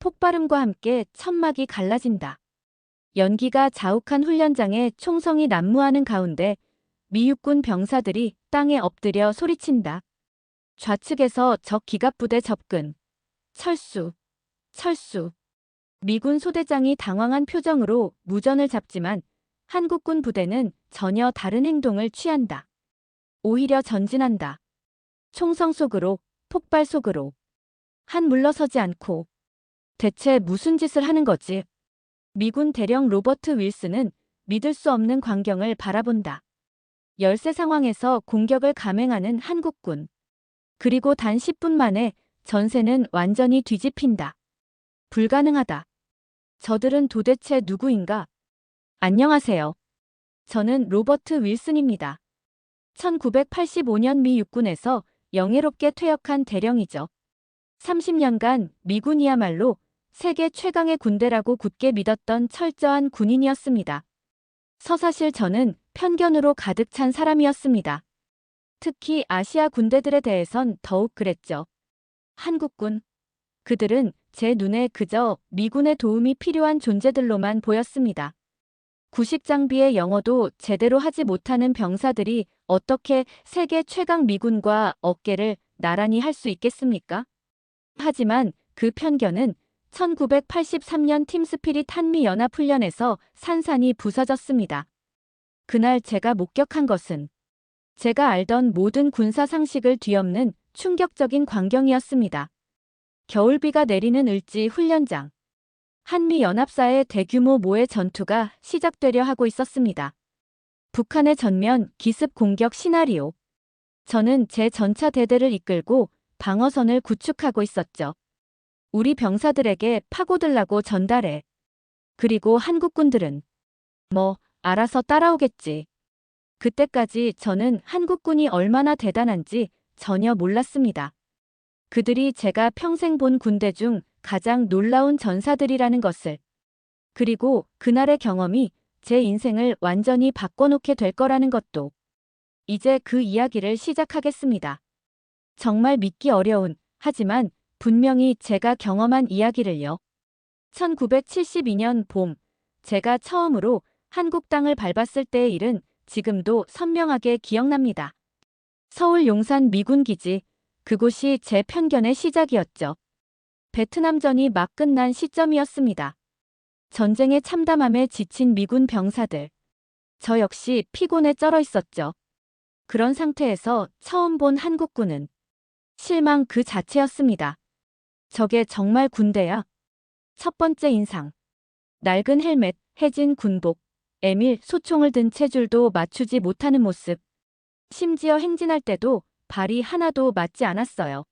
폭발음과 함께 천막이 갈라진다. 연기가 자욱한 훈련장에 총성이 난무하는 가운데 미육군 병사들이 땅에 엎드려 소리친다. 좌측에서 적 기갑부대 접근. 철수, 철수. 미군 소대장이 당황한 표정으로 무전을 잡지만 한국군 부대는 전혀 다른 행동을 취한다. 오히려 전진한다. 총성 속으로, 폭발 속으로. 한 물러서지 않고. 대체 무슨 짓을 하는 거지? 미군 대령 로버트 윌슨은 믿을 수 없는 광경을 바라본다. 열세 상황에서 공격을 감행하는 한국군. 그리고 단 10분 만에 전세는 완전히 뒤집힌다. 불가능하다. 저들은 도대체 누구인가? 안녕하세요. 저는 로버트 윌슨입니다. 1985년 미 육군에서 영예롭게 퇴역한 대령이죠. 30년간 미군이야말로 세계 최강의 군대라고 굳게 믿었던 철저한 군인이었습니다. 서사실 저는 편견으로 가득 찬 사람이었습니다. 특히 아시아 군대들에 대해선 더욱 그랬죠. 한국군. 그들은 제 눈에 그저 미군의 도움이 필요한 존재들로만 보였습니다. 구식 장비의 영어도 제대로 하지 못하는 병사들이 어떻게 세계 최강 미군과 어깨를 나란히 할 수 있겠습니까? 하지만 그 편견은 1983년 팀스피릿 한미연합훈련에서 산산이 부서졌습니다. 그날 제가 목격한 것은 제가 알던 모든 군사 상식을 뒤엎는 충격적인 광경이었습니다. 겨울비가 내리는 을지 훈련장. 한미연합사의 대규모 모의 전투가 시작되려 하고 있었습니다. 북한의 전면 기습 공격 시나리오. 저는 제 전차 대대를 이끌고 방어선을 구축하고 있었죠. 우리 병사들에게 파고들라고 전달해. 그리고 한국군들은 알아서 따라오겠지. 그때까지 저는 한국군이 얼마나 대단한지 전혀 몰랐습니다. 그들이 제가 평생 본 군대 중 가장 놀라운 전사들이라는 것을. 그리고 그날의 경험이 제 인생을 완전히 바꿔놓게 될 거라는 것도. 이제 그 이야기를 시작하겠습니다. 정말 믿기 어려운, 하지만 분명히 제가 경험한 이야기를요. 1972년 봄, 제가 처음으로 한국 땅을 밟았을 때의 일은 지금도 선명하게 기억납니다. 서울 용산 미군 기지, 그곳이 제 편견의 시작이었죠. 베트남전이 막 끝난 시점이었습니다. 전쟁의 참담함에 지친 미군 병사들. 저 역시 피곤에 쩔어 있었죠. 그런 상태에서 처음 본 한국군은 실망 그 자체였습니다. 저게 정말 군대야? 첫 번째 인상. 낡은 헬멧, 해진 군복, 에밀 소총을 든 채 줄도 맞추지 못하는 모습. 심지어 행진할 때도 발이 하나도 맞지 않았어요.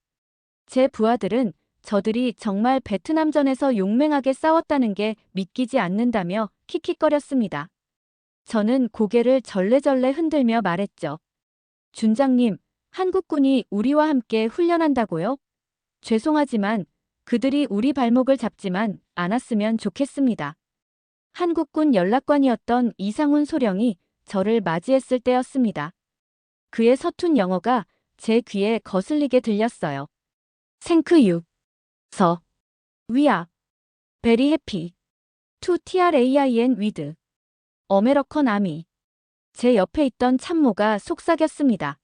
제 부하들은 저들이 정말 베트남전에서 용맹하게 싸웠다는 게 믿기지 않는다며 킥킥거렸습니다. 저는 고개를 절레절레 흔들며 말했죠. 준장님, 한국군이 우리와 함께 훈련한다고요? 죄송하지만 그들이 우리 발목을 잡지만 않았으면 좋겠습니다. 한국군 연락관이었던 이상훈 소령이 저를 맞이했을 때였습니다. 그의 서툰 영어가 제 귀에 거슬리게 들렸어요. Thank you. 서. We are very happy to train with American Army. 제 옆에 있던 참모가 속삭였습니다.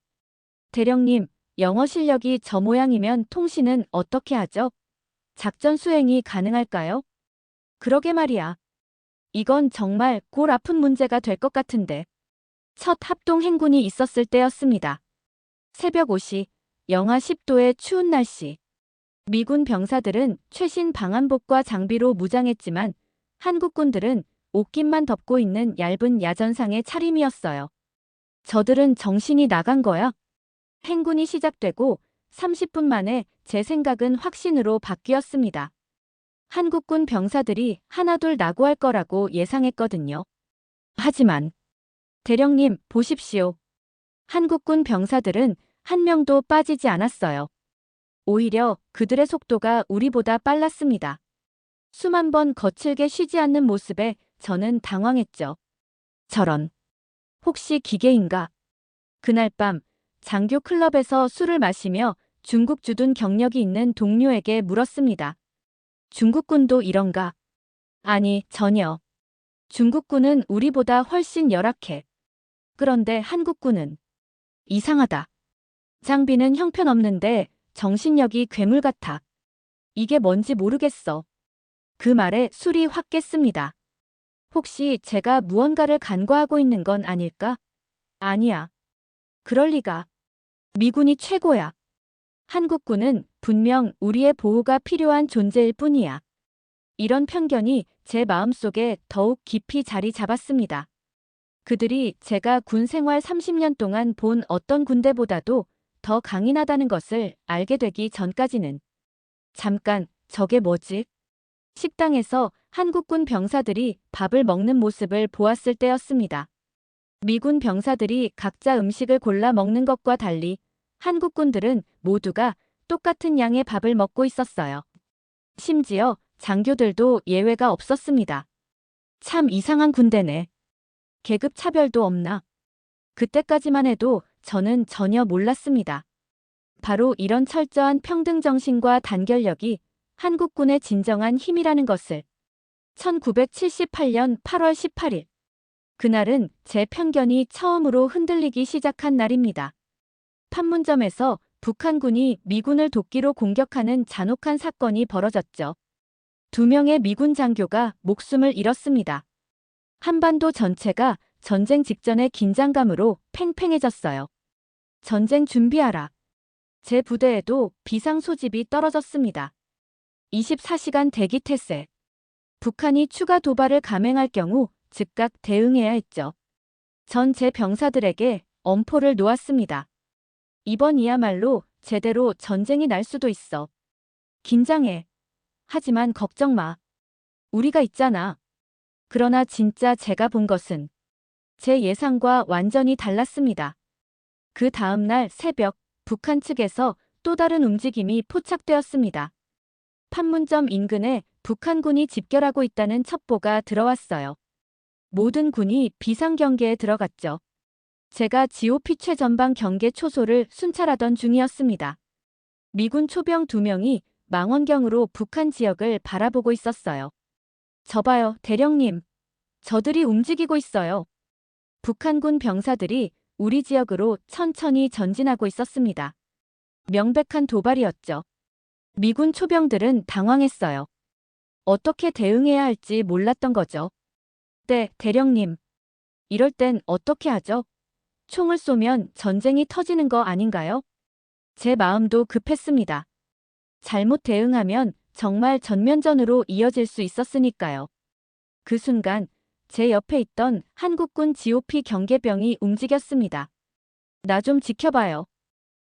대령님, 영어 실력이 저 모양이면 통신은 어떻게 하죠? 작전 수행이 가능할까요? 그러게 말이야. 이건 정말 골 아픈 문제가 될 것 같은데. 첫 합동 행군이 있었을 때였습니다. 새벽 5시, 영하 10도의 추운 날씨. 미군 병사들은 최신 방한복과 장비로 무장했지만 한국군들은 옷깃만 덮고 있는 얇은 야전상의 차림이었어요. 저들은 정신이 나간 거야. 행군이 시작되고 30분 만에 제 생각은 확신으로 바뀌었습니다. 한국군 병사들이 하나둘 낙오할 거라고 예상했거든요. 하지만 대령님, 보십시오. 한국군 병사들은 한 명도 빠지지 않았어요. 오히려 그들의 속도가 우리보다 빨랐습니다. 수만 번 거칠게 쉬지 않는 모습에 저는 당황했죠. 저런. 혹시 기계인가? 그날 밤 장교 클럽에서 술을 마시며 중국 주둔 경력이 있는 동료에게 물었습니다. 중국군도 이런가? 아니, 전혀. 중국군은 우리보다 훨씬 열악해. 그런데 한국군은 이상하다. 장비는 형편없는데 정신력이 괴물 같아. 이게 뭔지 모르겠어. 그 말에 술이 확 깼습니다. 혹시 제가 무언가를 간과하고 있는 건 아닐까? 아니야. 그럴 리가. 미군이 최고야. 한국군은 분명 우리의 보호가 필요한 존재일 뿐이야. 이런 편견이 제 마음속에 더욱 깊이 자리 잡았습니다. 그들이 제가 군 생활 30년 동안 본 어떤 군대보다도 더 강인하다는 것을 알게 되기 전까지는. 잠깐, 저게 뭐지? 식당에서 한국군 병사들이 밥을 먹는 모습을 보았을 때였습니다. 미군 병사들이 각자 음식을 골라 먹는 것과 달리 한국군들은 모두가 똑같은 양의 밥을 먹고 있었어요. 심지어 장교들도 예외가 없었습니다. 참 이상한 군대네. 계급 차별도 없나? 그때까지만 해도 저는 전혀 몰랐습니다. 바로 이런 철저한 평등 정신과 단결력이 한국군의 진정한 힘이라는 것을. 1978년 8월 18일. 그날은 제 편견이 처음으로 흔들리기 시작한 날입니다. 판문점에서 북한군이 미군을 도끼로 공격하는 잔혹한 사건이 벌어졌죠. 2명의 미군 장교가 목숨을 잃었습니다. 한반도 전체가 전쟁 직전의 긴장감으로 팽팽해졌어요. 전쟁 준비하라. 제 부대에도 비상 소집이 떨어졌습니다. 24시간 대기 태세. 북한이 추가 도발을 감행할 경우 즉각 대응해야 했죠. 전 제 병사들에게 엄포를 놓았습니다. 이번이야말로 제대로 전쟁이 날 수도 있어. 긴장해. 하지만 걱정 마. 우리가 있잖아. 그러나 진짜 제가 본 것은 제 예상과 완전히 달랐습니다. 그 다음 날 새벽 북한 측에서 또 다른 움직임이 포착되었습니다. 판문점 인근에 북한군이 집결하고 있다는 첩보가 들어왔어요. 모든 군이 비상경계에 들어갔죠. 제가 GOP 최전방 경계 초소를 순찰하던 중이었습니다. 미군 초병 2명이 망원경으로 북한 지역을 바라보고 있었어요. 저 봐요, 대령님. 저들이 움직이고 있어요. 북한군 병사들이 우리 지역으로 천천히 전진하고 있었습니다. 명백한 도발이었죠. 미군 초병들은 당황했어요. 어떻게 대응해야 할지 몰랐던 거죠. 네, 대령님. 이럴 땐 어떻게 하죠? 총을 쏘면 전쟁이 터지는 거 아닌가요? 제 마음도 급했습니다. 잘못 대응하면 정말 전면전으로 이어질 수 있었으니까요. 그 순간 제 옆에 있던 한국군 GOP 경계병이 움직였습니다. 나 좀 지켜봐요.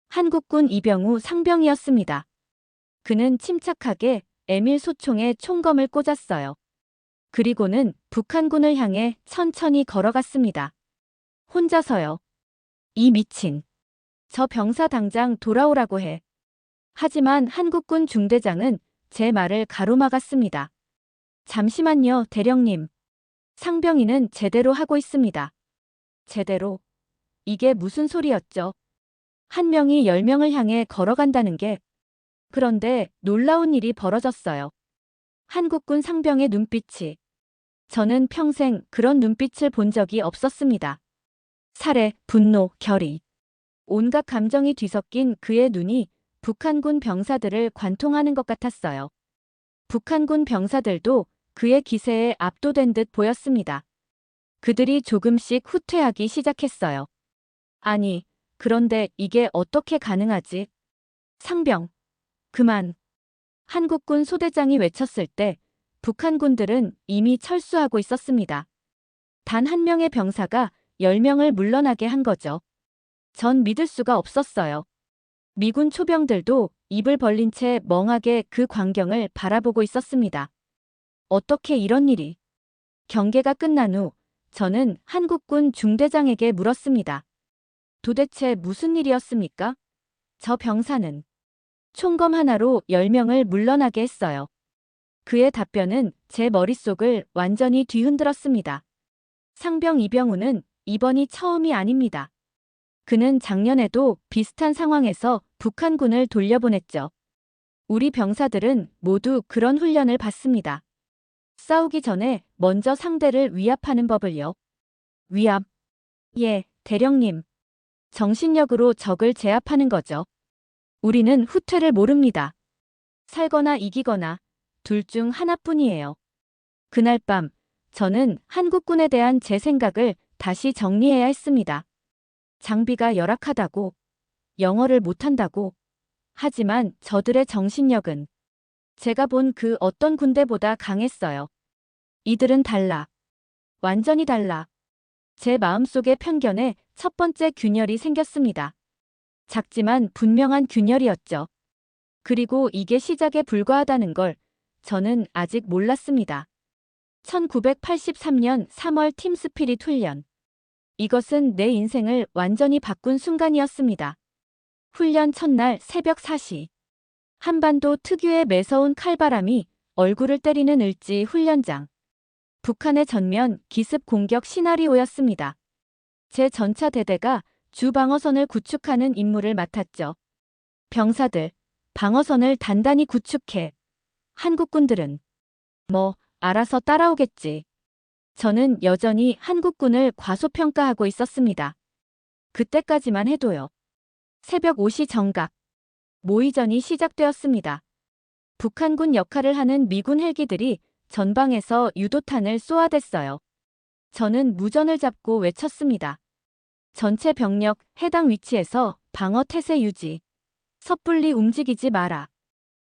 한국군 이병우 상병이었습니다. 그는 침착하게 M1 소총에 총검을 꽂았어요. 그리고는 북한군을 향해 천천히 걸어갔습니다. 혼자서요. 이 미친. 저 병사 당장 돌아오라고 해. 하지만 한국군 중대장은 제 말을 가로막았습니다. 잠시만요, 대령님. 상병이는 제대로 하고 있습니다. 제대로? 이게 무슨 소리였죠? 한 명이 10명을 향해 걸어간다는 게. 그런데 놀라운 일이 벌어졌어요. 한국군 상병의 눈빛이. 저는 평생 그런 눈빛을 본 적이 없었습니다. 살해, 분노, 결의. 온갖 감정이 뒤섞인 그의 눈이 북한군 병사들을 관통하는 것 같았어요. 북한군 병사들도 그의 기세에 압도된 듯 보였습니다. 그들이 조금씩 후퇴하기 시작했어요. 아니, 그런데 이게 어떻게 가능하지? 상병. 그만. 한국군 소대장이 외쳤을 때 북한군들은 이미 철수하고 있었습니다. 단 한 명의 병사가 10명을 물러나게 한 거죠. 전 믿을 수가 없었어요. 미군 초병들도 입을 벌린 채 멍하게 그 광경을 바라보고 있었습니다. 어떻게 이런 일이? 경계가 끝난 후 저는 한국군 중대장에게 물었습니다. 도대체 무슨 일이었습니까? 저 병사는 총검 하나로 10명을 물러나게 했어요. 그의 답변은 제 머릿속을 완전히 뒤흔들었습니다. 상병 이병우는 이번이 처음이 아닙니다. 그는 작년에도 비슷한 상황에서 북한군을 돌려보냈죠. 우리 병사들은 모두 그런 훈련을 받습니다. 싸우기 전에 먼저 상대를 위압하는 법을요. 위압. 예, 대령님. 정신력으로 적을 제압하는 거죠. 우리는 후퇴를 모릅니다. 살거나 이기거나 둘 중 하나뿐이에요. 그날 밤, 저는 한국군에 대한 제 생각을 다시 정리해야 했습니다. 장비가 열악하다고, 영어를 못한다고. 하지만 저들의 정신력은 제가 본 그 어떤 군대보다 강했어요. 이들은 달라. 완전히 달라. 제 마음속의 편견에 첫 번째 균열이 생겼습니다. 작지만 분명한 균열이었죠. 그리고 이게 시작에 불과하다는 걸 저는 아직 몰랐습니다. 1983년 3월 팀 스피릿 훈련. 이것은 내 인생을 완전히 바꾼 순간이었습니다. 훈련 첫날 새벽 4시. 한반도 특유의 매서운 칼바람이 얼굴을 때리는 을지 훈련장. 북한의 전면 기습 공격 시나리오였습니다. 제 전차 대대가 주 방어선을 구축하는 임무를 맡았죠. 병사들, 방어선을 단단히 구축해. 한국군들은 알아서 따라오겠지. 저는 여전히 한국군을 과소평가하고 있었습니다. 그때까지만 해도요. 새벽 5시 정각. 모의전이 시작되었습니다. 북한군 역할을 하는 미군 헬기들이 전방에서 유도탄을 쏘아댔어요. 저는 무전을 잡고 외쳤습니다. 전체 병력 해당 위치에서 방어 태세 유지. 섣불리 움직이지 마라.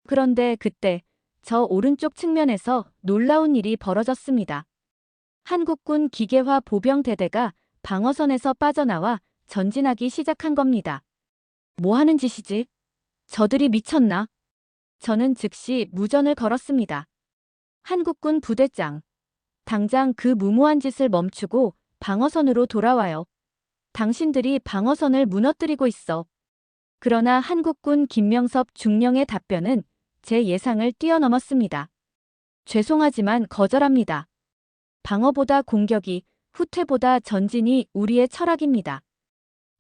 그런데 그때 저 오른쪽 측면에서 놀라운 일이 벌어졌습니다. 한국군 기계화 보병 대대가 방어선에서 빠져나와 전진하기 시작한 겁니다. 뭐 하는 짓이지? 저들이 미쳤나? 저는 즉시 무전을 걸었습니다. 한국군 부대장. 당장 그 무모한 짓을 멈추고 방어선으로 돌아와요. 당신들이 방어선을 무너뜨리고 있어. 그러나 한국군 김명섭 중령의 답변은 제 예상을 뛰어넘었습니다. 죄송하지만 거절합니다. 방어보다 공격이, 후퇴보다 전진이 우리의 철학입니다.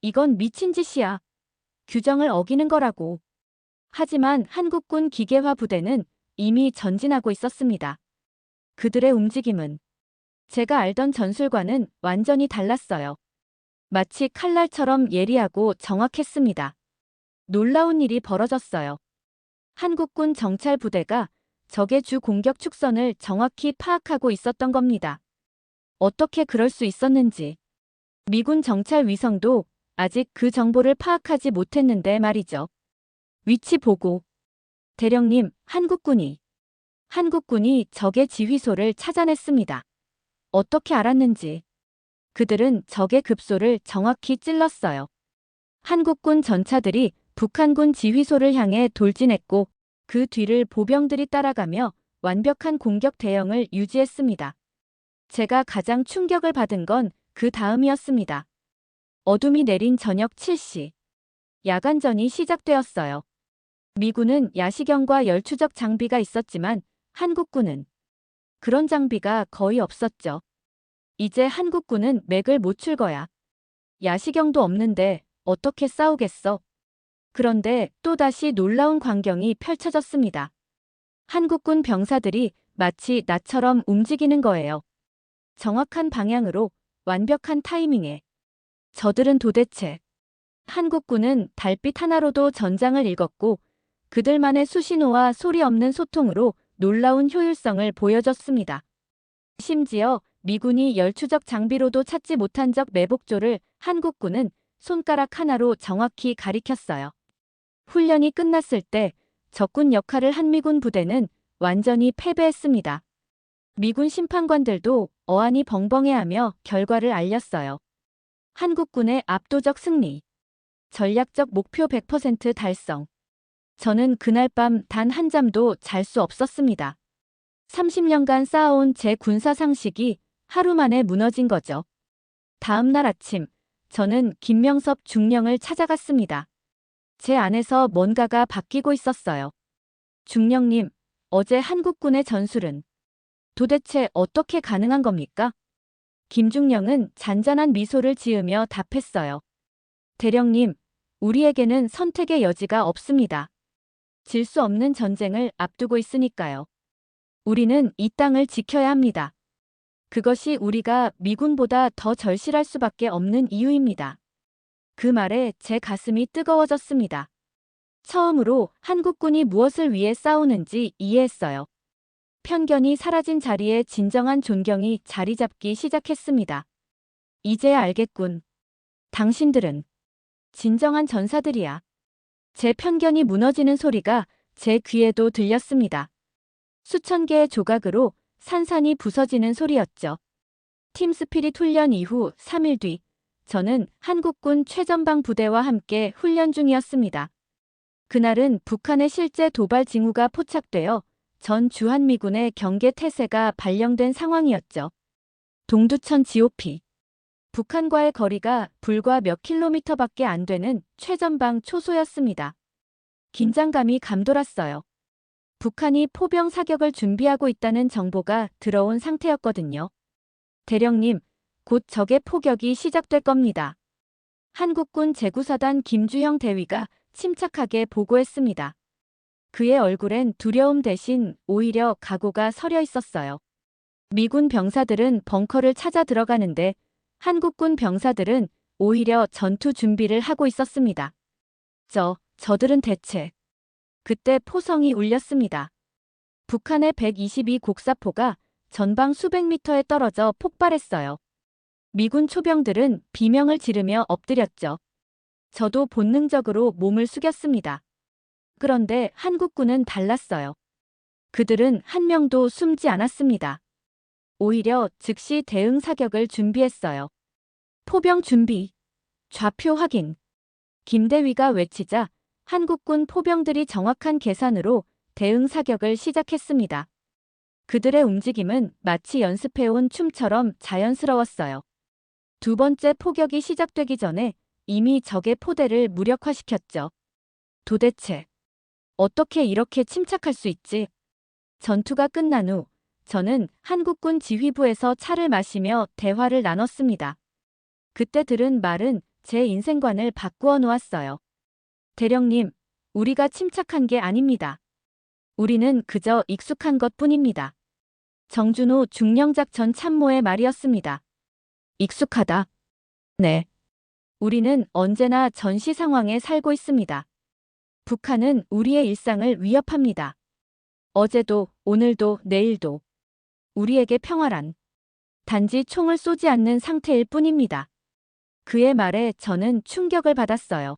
이건 미친 짓이야. 규정을 어기는 거라고. 하지만 한국군 기계화 부대는 이미 전진하고 있었습니다. 그들의 움직임은 제가 알던 전술과는 완전히 달랐어요. 마치 칼날처럼 예리하고 정확했습니다. 놀라운 일이 벌어졌어요. 한국군 정찰 부대가 적의 주 공격 축선을 정확히 파악하고 있었던 겁니다. 어떻게 그럴 수 있었는지. 미군 정찰 위성도 아직 그 정보를 파악하지 못했는데 말이죠. 위치 보고. 대령님, 한국군이 적의 지휘소를 찾아냈습니다. 어떻게 알았는지. 그들은 적의 급소를 정확히 찔렀어요. 한국군 전차들이 북한군 지휘소를 향해 돌진했고 그 뒤를 보병들이 따라가며 완벽한 공격 대형을 유지했습니다. 제가 가장 충격을 받은 건 그 다음이었습니다. 어둠이 내린 저녁 7시. 야간전이 시작되었어요. 미군은 야시경과 열추적 장비가 있었지만 한국군은 그런 장비가 거의 없었죠. 이제 한국군은 맥을 못 출 거야. 야시경도 없는데 어떻게 싸우겠어? 그런데 또다시 놀라운 광경이 펼쳐졌습니다. 한국군 병사들이 마치 나처럼 움직이는 거예요. 정확한 방향으로, 완벽한 타이밍에. 저들은 도대체. 한국군은 달빛 하나로도 전장을 읽었고 그들만의 수신호와 소리 없는 소통으로 놀라운 효율성을 보여줬습니다. 심지어 미군이 열추적 장비로도 찾지 못한 적 매복조를 한국군은 손가락 하나로 정확히 가리켰어요. 훈련이 끝났을 때 적군 역할을 한 미군 부대는 완전히 패배했습니다. 미군 심판관들도 어안이 벙벙해하며 결과를 알렸어요. 한국군의 압도적 승리. 전략적 목표 100% 달성. 저는 그날 밤 단 한 잠도 잘 수 없었습니다. 30년간 쌓아온 제 군사 상식이 하루 만에 무너진 거죠. 다음 날 아침, 저는 김명섭 중령을 찾아갔습니다. 제 안에서 뭔가가 바뀌고 있었어요. 중령님, 어제 한국군의 전술은 도대체 어떻게 가능한 겁니까? 김중령은 잔잔한 미소를 지으며 답했어요. 대령님, 우리에게는 선택의 여지가 없습니다. 질 수 없는 전쟁을 앞두고 있으니까요. 우리는 이 땅을 지켜야 합니다. 그것이 우리가 미군보다 더 절실할 수밖에 없는 이유입니다. 그 말에 제 가슴이 뜨거워졌습니다. 처음으로 한국군이 무엇을 위해 싸우는지 이해했어요. 편견이 사라진 자리에 진정한 존경이 자리 잡기 시작했습니다. 이제야 알겠군. 당신들은 진정한 전사들이야. 제 편견이 무너지는 소리가 제 귀에도 들렸습니다. 수천 개의 조각으로 산산이 부서지는 소리였죠. 팀 스피릿 훈련 이후 3일 뒤, 저는 한국군 최전방 부대와 함께 훈련 중이었습니다. 그날은 북한의 실제 도발 징후가 포착되어 전 주한미군의 경계 태세가 발령된 상황이었죠. 동두천 GOP. 북한과의 거리가 불과 몇 킬로미터밖에 안 되는 최전방 초소였습니다. 긴장감이 감돌았어요. 북한이 포병 사격을 준비하고 있다는 정보가 들어온 상태였거든요. 대령님, 곧 적의 포격이 시작될 겁니다. 한국군 제구사단 김주형 대위가 침착하게 보고했습니다. 그의 얼굴엔 두려움 대신 오히려 각오가 서려 있었어요. 미군 병사들은 벙커를 찾아 들어가는데 한국군 병사들은 오히려 전투 준비를 하고 있었습니다. 저들은 대체. 그때 포성이 울렸습니다. 북한의 122 곡사포가 전방 수백 미터에 떨어져 폭발했어요. 미군 초병들은 비명을 지르며 엎드렸죠. 저도 본능적으로 몸을 숙였습니다. 그런데 한국군은 달랐어요. 그들은 한 명도 숨지 않았습니다. 오히려 즉시 대응 사격을 준비했어요. 포병 준비. 좌표 확인. 김대위가 외치자 한국군 포병들이 정확한 계산으로 대응 사격을 시작했습니다. 그들의 움직임은 마치 연습해온 춤처럼 자연스러웠어요. 두 번째 포격이 시작되기 전에 이미 적의 포대를 무력화시켰죠. 도대체 어떻게 이렇게 침착할 수 있지? 전투가 끝난 후 저는 한국군 지휘부에서 차를 마시며 대화를 나눴습니다. 그때 들은 말은 제 인생관을 바꾸어 놓았어요. 대령님, 우리가 침착한 게 아닙니다. 우리는 그저 익숙한 것뿐입니다. 정준호 중령작전 참모의 말이었습니다. 익숙하다. 네. 우리는 언제나 전시 상황에 살고 있습니다. 북한은 우리의 일상을 위협합니다. 어제도, 오늘도, 내일도. 우리에게 평화란 단지 총을 쏘지 않는 상태일 뿐입니다. 그의 말에 저는 충격을 받았어요.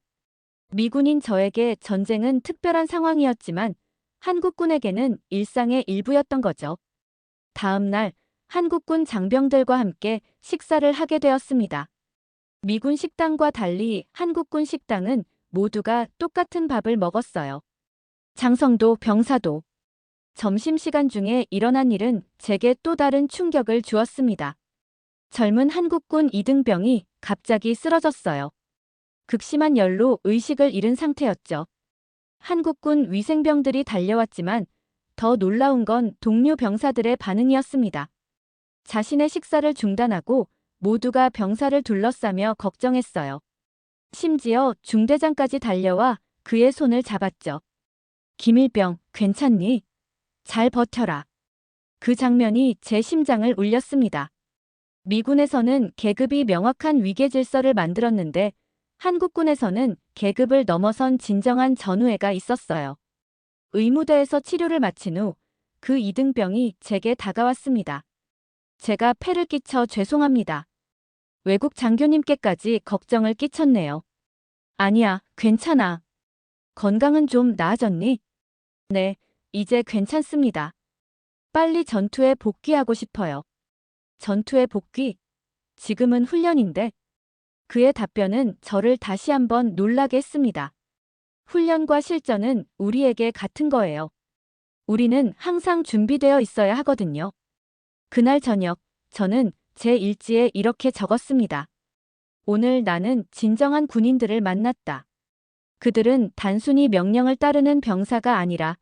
미군인 저에게 전쟁은 특별한 상황이었지만 한국군에게는 일상의 일부였던 거죠. 다음 날 한국군 장병들과 함께 식사를 하게 되었습니다. 미군 식당과 달리 한국군 식당은 모두가 똑같은 밥을 먹었어요. 장성도 병사도. 점심시간 중에 일어난 일은 제게 또 다른 충격을 주었습니다. 젊은 한국군 이등병이 갑자기 쓰러졌어요. 극심한 열로 의식을 잃은 상태였죠. 한국군 위생병들이 달려왔지만 더 놀라운 건 동료 병사들의 반응이었습니다. 자신의 식사를 중단하고 모두가 병사를 둘러싸며 걱정했어요. 심지어 중대장까지 달려와 그의 손을 잡았죠. 김일병, 괜찮니? 잘 버텨라. 그 장면이 제 심장을 울렸습니다. 미군에서는 계급이 명확한 위계 질서를 만들었는데 한국군에서는 계급을 넘어선 진정한 전우애가 있었어요. 의무대에서 치료를 마친 후 그 이등병이 제게 다가왔습니다. 제가 폐를 끼쳐 죄송합니다. 외국 장교님께까지 걱정을 끼쳤네요. 아니야, 괜찮아. 건강은 좀 나아졌니? 네, 이제 괜찮습니다. 빨리 전투에 복귀하고 싶어요. 전투에 복귀? 지금은 훈련인데. 그의 답변은 저를 다시 한번 놀라게 했습니다. 훈련과 실전은 우리에게 같은 거예요. 우리는 항상 준비되어 있어야 하거든요. 그날 저녁, 저는 제 일지에 이렇게 적었습니다. 오늘 나는 진정한 군인들을 만났다. 그들은 단순히 명령을 따르는 병사가 아니라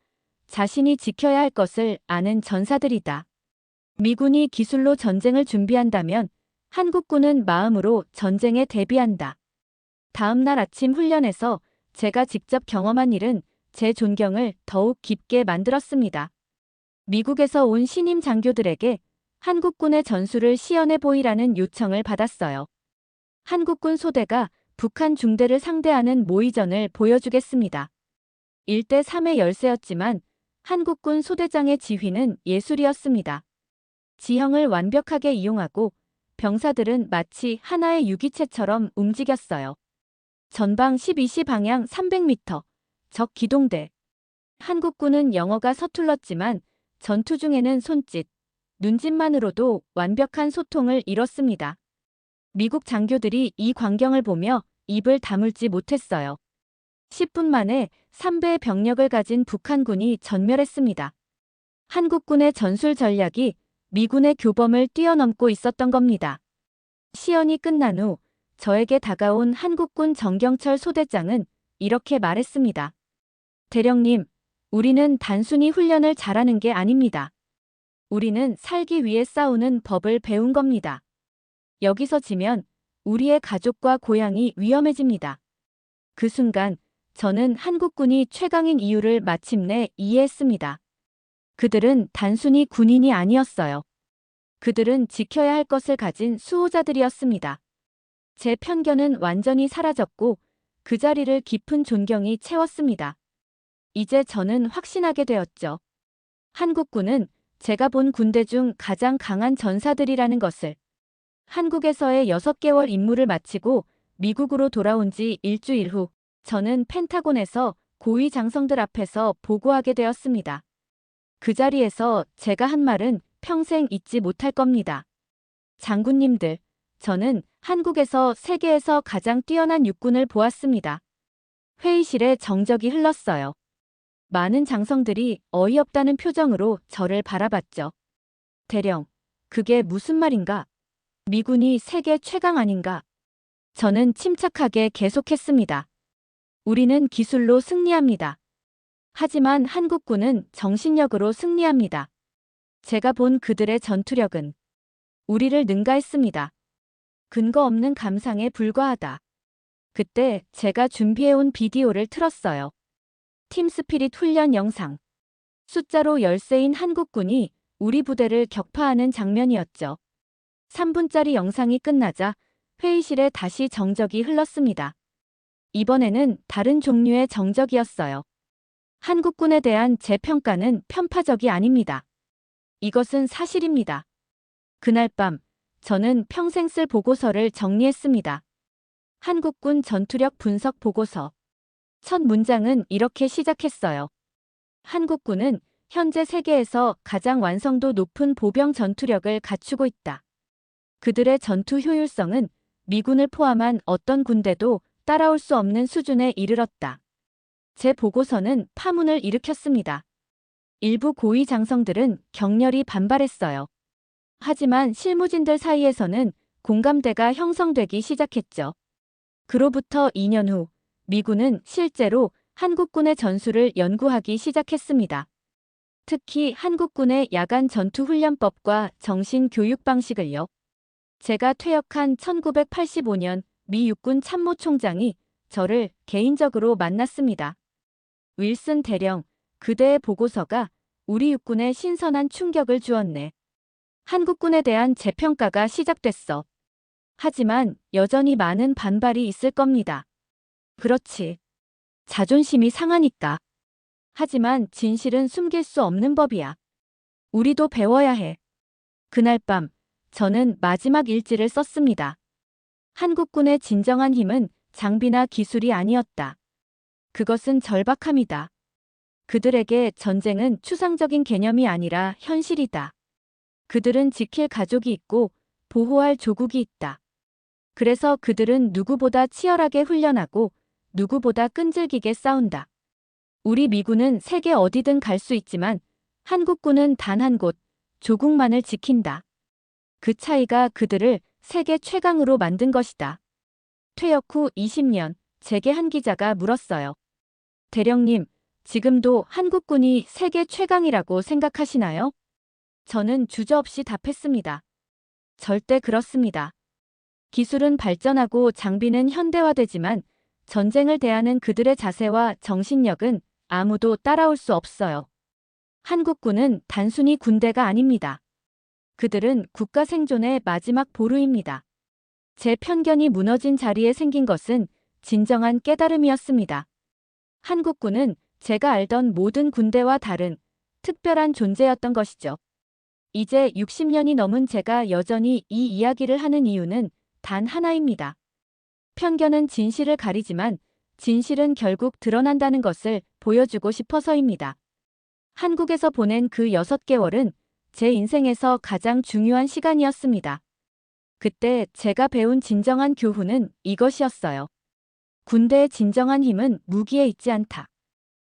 자신이 지켜야 할 것을 아는 전사들이다. 미군이 기술로 전쟁을 준비한다면 한국군은 마음으로 전쟁에 대비한다. 다음 날 아침 훈련에서 제가 직접 경험한 일은 제 존경을 더욱 깊게 만들었습니다. 미국에서 온 신임 장교들에게 한국군의 전술을 시연해 보이라는 요청을 받았어요. 한국군 소대가 북한 중대를 상대하는 모의전을 보여주겠습니다. 1대 3의 열세였지만 한국군 소대장의 지휘는 예술이었습니다. 지형을 완벽하게 이용하고 병사들은 마치 하나의 유기체처럼 움직였어요. 전방 12시 방향 300m, 적 기동대. 한국군은 영어가 서툴렀지만 전투 중에는 손짓, 눈짓만으로도 완벽한 소통을 이뤘습니다. 미국 장교들이 이 광경을 보며 입을 다물지 못했어요. 10분 만에 3배의 병력을 가진 북한군이 전멸했습니다. 한국군의 전술 전략이 미군의 교범을 뛰어넘고 있었던 겁니다. 시연이 끝난 후 저에게 다가온 한국군 정경철 소대장은 이렇게 말했습니다. 대령님, 우리는 단순히 훈련을 잘하는 게 아닙니다. 우리는 살기 위해 싸우는 법을 배운 겁니다. 여기서 지면 우리의 가족과 고향이 위험해집니다. 그 순간 저는 한국군이 최강인 이유를 마침내 이해했습니다. 그들은 단순히 군인이 아니었어요. 그들은 지켜야 할 것을 가진 수호자들이었습니다. 제 편견은 완전히 사라졌고 그 자리를 깊은 존경이 채웠습니다. 이제 저는 확신하게 되었죠. 한국군은 제가 본 군대 중 가장 강한 전사들이라는 것을. 한국에서의 6개월 임무를 마치고 미국으로 돌아온 지 일주일 후 저는 펜타곤에서 고위 장성들 앞에서 보고하게 되었습니다. 그 자리에서 제가 한 말은 평생 잊지 못할 겁니다. 장군님들, 저는 한국에서 세계에서 가장 뛰어난 육군을 보았습니다. 회의실에 정적이 흘렀어요. 많은 장성들이 어이없다는 표정으로 저를 바라봤죠. 대령, 그게 무슨 말인가? 미군이 세계 최강 아닌가? 저는 침착하게 계속했습니다. 우리는 기술로 승리합니다. 하지만 한국군은 정신력으로 승리합니다. 제가 본 그들의 전투력은 우리를 능가했습니다. 근거 없는 감상에 불과하다. 그때 제가 준비해온 비디오를 틀었어요. 팀 스피릿 훈련 영상. 숫자로 열세인 한국군이 우리 부대를 격파하는 장면이었죠. 3분짜리 영상이 끝나자 회의실에 다시 정적이 흘렀습니다. 이번에는 다른 종류의 정적이었어요. 한국군에 대한 제 평가는 편파적이 아닙니다. 이것은 사실입니다. 그날 밤 저는 평생 쓸 보고서를 정리했습니다. 한국군 전투력 분석 보고서. 첫 문장은 이렇게 시작했어요. 한국군은 현재 세계에서 가장 완성도 높은 보병 전투력을 갖추고 있다. 그들의 전투 효율성은 미군을 포함한 어떤 군대도 따라올 수 없는 수준에 이르렀다. 제 보고서는 파문을 일으켰습니다. 일부 고위 장성들은 격렬히 반발했어요. 하지만 실무진들 사이에서는 공감대가 형성되기 시작했죠. 그로부터 2년 후 미군은 실제로 한국군의 전술을 연구하기 시작했습니다. 특히 한국군의 야간 전투훈련법과 정신교육 방식을요. 제가 퇴역한 1985년 미 육군 참모총장이 저를 개인적으로 만났습니다. 윌슨 대령, 그대의 보고서가 우리 육군에 신선한 충격을 주었네. 한국군에 대한 재평가가 시작됐어. 하지만 여전히 많은 반발이 있을 겁니다. 그렇지. 자존심이 상하니까. 하지만 진실은 숨길 수 없는 법이야. 우리도 배워야 해. 그날 밤 저는 마지막 일지를 썼습니다. 한국군의 진정한 힘은 장비나 기술이 아니었다. 그것은 절박함이다. 그들에게 전쟁은 추상적인 개념이 아니라 현실이다. 그들은 지킬 가족이 있고 보호할 조국이 있다. 그래서 그들은 누구보다 치열하게 훈련하고 누구보다 끈질기게 싸운다. 우리 미군은 세계 어디든 갈 수 있지만 한국군은 단 한 곳, 조국만을 지킨다. 그 차이가 그들을 세계 최강으로 만든 것이다. 퇴역 후 20년, 제게 한 기자가 물었어요. 대령님, 지금도 한국군이 세계 최강이라고 생각하시나요? 저는 주저없이 답했습니다. 절대 그렇습니다. 기술은 발전하고 장비는 현대화되지만 전쟁을 대하는 그들의 자세와 정신력은 아무도 따라올 수 없어요. 한국군은 단순히 군대가 아닙니다. 그들은 국가 생존의 마지막 보루입니다. 제 편견이 무너진 자리에 생긴 것은 진정한 깨달음이었습니다. 한국군은 제가 알던 모든 군대와 다른 특별한 존재였던 것이죠. 이제 60년이 넘은 제가 여전히 이 이야기를 하는 이유는 단 하나입니다. 편견은 진실을 가리지만 진실은 결국 드러난다는 것을 보여주고 싶어서입니다. 한국에서 보낸 그 6개월은 제 인생에서 가장 중요한 시간이었습니다. 그때 제가 배운 진정한 교훈은 이것이었어요. 군대의 진정한 힘은 무기에 있지 않다.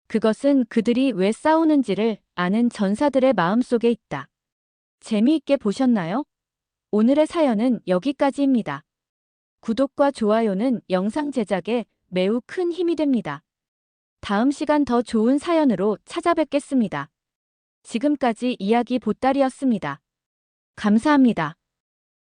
그것은 그들이 왜 싸우는지를 아는 전사들의 마음속에 있다. 재미있게 보셨나요? 오늘의 사연은 여기까지입니다. 구독과 좋아요는 영상 제작에 매우 큰 힘이 됩니다. 다음 시간 더 좋은 사연으로 찾아뵙겠습니다. 지금까지 이야기 보따리였습니다. 감사합니다.